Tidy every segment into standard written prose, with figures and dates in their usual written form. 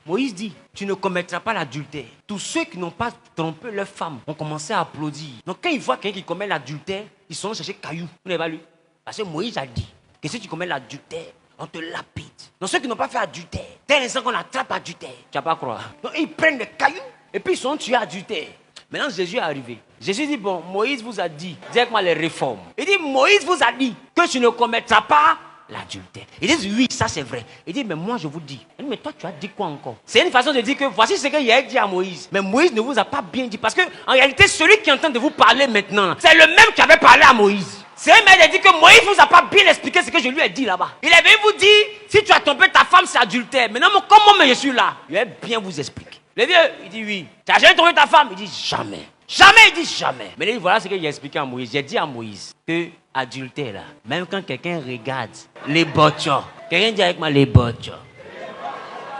Moïse dit, tu ne commettras pas l'adultère. Tous ceux qui n'ont pas trompé leur femme ont commencé à applaudir. Donc quand ils voient quelqu'un qui commet l'adultère, ils sont chercher cailloux. Vous n'avez pas lu? Parce que Moïse a dit que si tu commets l'adultère, on te lapide. Donc ceux qui n'ont pas fait adultère, dès l'instant qu'on attrape adultère, tu vas pas croire. Donc ils prennent des cailloux et puis ils sont tués adultère. Maintenant Jésus est arrivé. Jésus dit, bon, Moïse vous a dit, dis-moi les réformes. Il dit, Moïse vous a dit que tu ne commettras pas l'adultère. Ils disent, oui, ça c'est vrai. Il dit, mais moi je vous dis. Il dit, mais toi tu as dit quoi encore? C'est une façon de dire que voici ce qu'il a dit à Moïse. Mais Moïse ne vous a pas bien dit. Parce que en réalité, celui qui est en train de vous parler maintenant, c'est le même qui avait parlé à Moïse. C'est un mec qui a dit que Moïse ne vous a pas bien expliqué ce que je lui ai dit là-bas. Il avait vous dit, si tu as trompé ta femme, c'est adultère. Maintenant, comment je suis là? Il va bien vous expliquer. Le vieux, il dit oui. Tu n'as jamais trompé ta femme? Il dit jamais. Jamais, il dit jamais. Mais voilà ce qu'il a expliqué à Moïse. J'ai dit à Moïse que adultère là, même quand quelqu'un regarde les botchos, quelqu'un dit avec moi les botchos.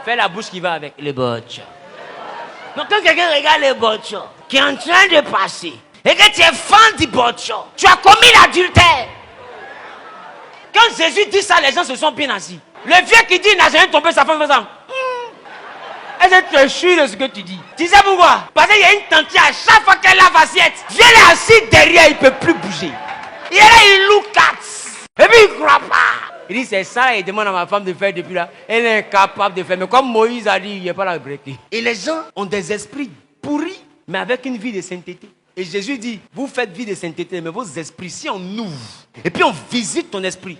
Fais la bouche qui va avec les botchos. Donc quand quelqu'un regarde les botchos, qui est en train de passer, et que tu es fan du botcho, tu as commis l'adultère. Quand Jésus dit ça, les gens se sont bien assis. Le vieux qui dit il n'a jamais trompé sa femme, fait ça. Est-ce que tu es sûr de ce que tu dis? Tu sais pourquoi? Parce qu'il y a une tante qui, à chaque fois qu'elle lave assiette, viens est assis derrière, il ne peut plus bouger. Il est là, il look at. Et puis il ne croit pas. Il dit c'est ça, il demande à ma femme de faire depuis là. Elle est incapable de faire. Mais comme Moïse a dit, il n'y a pas la breaker. Et les gens ont des esprits pourris, mais avec une vie de sainteté. Et Jésus dit, vous faites vie de sainteté, mais vos esprits, si on ouvre, et puis on visite ton esprit,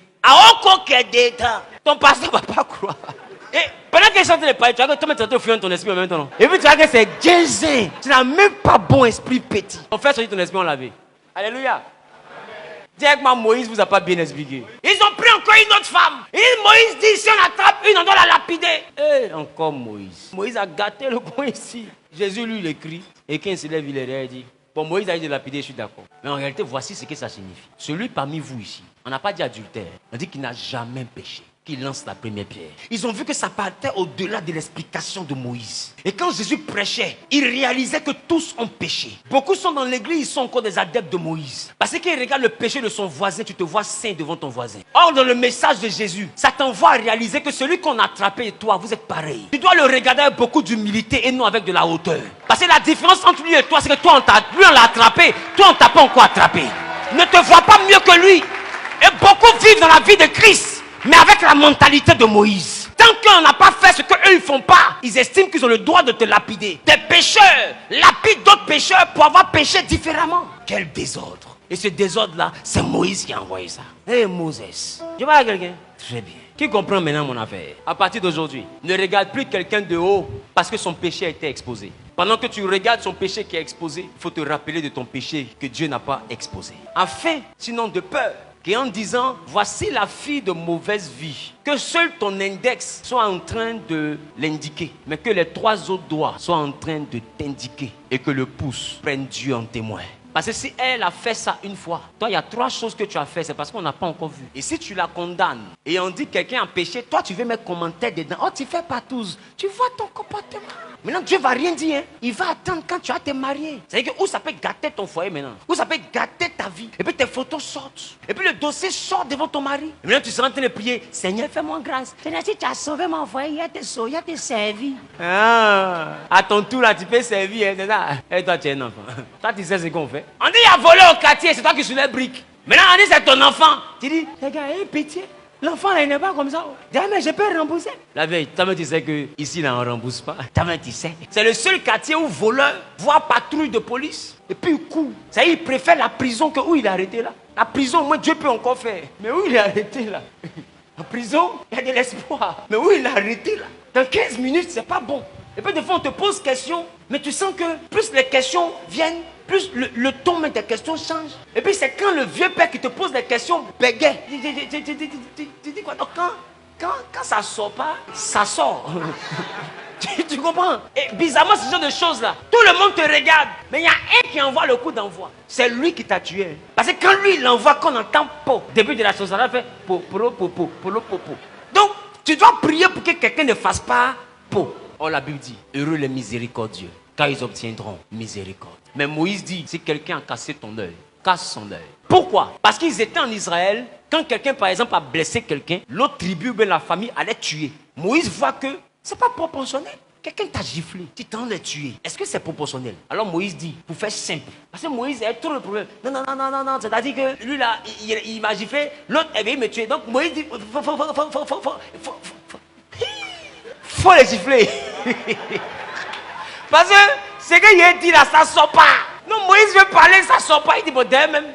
ton pasteur ne va pas croire. Et pendant qu'il chante les pailles, tu vas que toi, tu vas ton esprit en même temps. Et puis tu vas que c'est Jésus. Tu n'as même pas bon esprit petit. On fait sortir ton esprit, on l'avait. Alléluia. Dis avec moi, Moïse vous a pas bien expliqué. Ils ont pris encore une autre femme. Et Moïse dit, si on attrape une, on doit la lapider. Et encore Moïse. Moïse a gâté le coin ici. Jésus lui l'écrit. Et quand il se lève, il est là, il dit, bon, Moïse a dit de lapider, je suis d'accord. Mais en réalité, voici ce que ça signifie. Celui parmi vous ici, on n'a pas dit adultère. On dit qu'il n'a jamais péché. Qui lance la première pierre. Ils ont vu que ça partait au-delà de l'explication de Moïse. Et quand Jésus prêchait, il réalisait que tous ont péché. Beaucoup sont dans l'église, ils sont encore des adeptes de Moïse. Parce qu'ils regardent le péché de son voisin, tu te vois saint devant ton voisin. Or, dans le message de Jésus, ça t'envoie à réaliser que celui qu'on a attrapé et toi, vous êtes pareil. Tu dois le regarder avec beaucoup d'humilité et non avec de la hauteur. Parce que la différence entre lui et toi, c'est que toi, lui on l'a attrapé, toi on t'a pas encore attrapé. Ne te vois pas mieux que lui. Et beaucoup vivent dans la vie de Christ. Mais avec la mentalité de Moïse. Tant qu'on n'a pas fait ce qu'eux ils font pas, ils estiment qu'ils ont le droit de te lapider. Des pécheurs lapident d'autres pécheurs pour avoir péché différemment. Quel désordre. Et ce désordre-là, c'est Moïse qui a envoyé ça. Hé Moses, tu vois quelqu'un? Très bien. Qui comprend maintenant mon affaire? À partir d'aujourd'hui, ne regarde plus quelqu'un de haut parce que son péché a été exposé. Pendant que tu regardes son péché qui est exposé, il faut te rappeler de ton péché que Dieu n'a pas exposé. Afin, sinon de peur, qu'en disant, voici la fille de mauvaise vie, que seul ton index soit en train de l'indiquer, mais que les 3 autres doigts soient en train de t'indiquer et que le pouce prenne Dieu en témoin. Parce que si elle a fait ça une fois, toi, il y a 3 choses que tu as fait, c'est parce qu'on n'a pas encore vu. Et si tu la condamnes et on dit que quelqu'un a péché, toi, tu veux mettre commentaire dedans. Oh, tu fais pas tous. Tu vois ton comportement. Maintenant, Dieu ne va rien dire. Hein. Il va attendre quand tu vas te marier. C'est-à-dire que où ça peut gâter ton foyer maintenant. Où ça peut gâter ta vie. Et puis tes photos sortent. Et puis le dossier sort devant ton mari. Et maintenant, tu seras en train de prier. Seigneur, fais-moi grâce. Seigneur, si tu as sauvé mon foyer, il a sauvé, il a servi. Ah, à ton tour, là, tu peux servir. Hein, c'est ça. Et toi, tu es un enfant. Toi, tu sais ce qu'on fait. On dit, il a volé au quartier. C'est toi qui soulèves briques. Maintenant, on dit, c'est ton enfant. Tu dis, les gars, aie pitié. L'enfant, là, il n'est pas comme ça. Dis, mais je peux rembourser. La veille, tu sais que ici, là, on ne rembourse pas. Tu sais. C'est le seul quartier où voleur voit patrouille de police. Et puis, il court. Ça, il préfère la prison que où il est arrêté, là. La prison, au moins, Dieu peut encore faire. Mais où il est arrêté, là? En prison, il y a de l'espoir. Mais où il est arrêté, là? Dans 15 minutes, c'est pas bon. Et puis, des fois, on te pose question. Mais tu sens que plus les questions viennent, plus le ton des questions change. Et puis c'est quand le vieux père qui te pose des questions bégaye. Tu dis quoi? Donc quand ça sort pas, ça sort. tu comprends? Et bizarrement, ce genre de choses-là, tout le monde te regarde. Mais il y a un qui envoie le coup d'envoi. C'est lui qui t'a tué. Parce que quand lui, il envoie, qu'on entend po, début de la chose, ça fait po, po, po, po, po, po, po. Donc, tu dois prier pour que quelqu'un ne fasse pas po. Oh, la Bible dit, heureux les miséricordieux, car ils obtiendront miséricorde. Mais Moïse dit, si quelqu'un a cassé ton œil, casse son œil. Pourquoi? Parce qu'ils étaient en Israël, quand quelqu'un, par exemple, a blessé quelqu'un, l'autre tribu, la famille allait tuer. Moïse voit que ce n'est pas proportionnel. Quelqu'un t'a giflé, tu t'en les tuer. Est-ce que c'est proportionnel? Alors Moïse dit, pour faire simple. Parce que Moïse a trop de problèmes. Non. C'est-à-dire que lui là, il m'a giflé, l'autre, il veut me tuer. Donc Moïse dit, faut les gifler. Parce que ce qu'il a dit là, ça ne sort pas. Non, Moïse veut parler, ça ne sort pas. Il dit, bon, d'ailleurs même.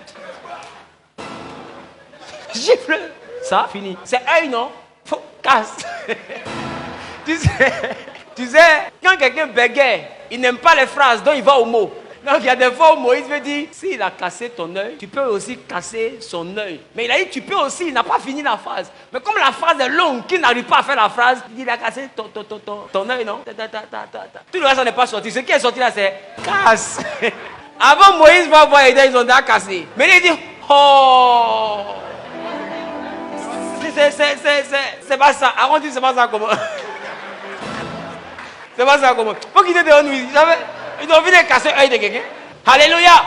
Gifle. Ça, fini. C'est œil, non? Faut casse. Tu sais, quand quelqu'un bégaye, il n'aime pas les phrases, donc il va au mot. Donc il y a des fois où Moïse veut dire, s'il a cassé ton œil, tu peux aussi casser son œil. Mais il a dit, tu peux aussi, il n'a pas fini la phrase. Mais comme la phrase est longue, qu'il n'arrive pas à faire la phrase, il dit, il a cassé ton œil, non? Tout le reste, ça n'est pas sorti. Ce qui est sorti là, c'est casse. Avant Moïse va voir Eden, ils ont déjà cassé. Mais il dit, oh, c'est pas ça. Aaron dit, c'est pas ça comment. C'est pas ça comment. Faut quitter de nous. Ils doivent venir casser l'œil de quelqu'un. Alléluia.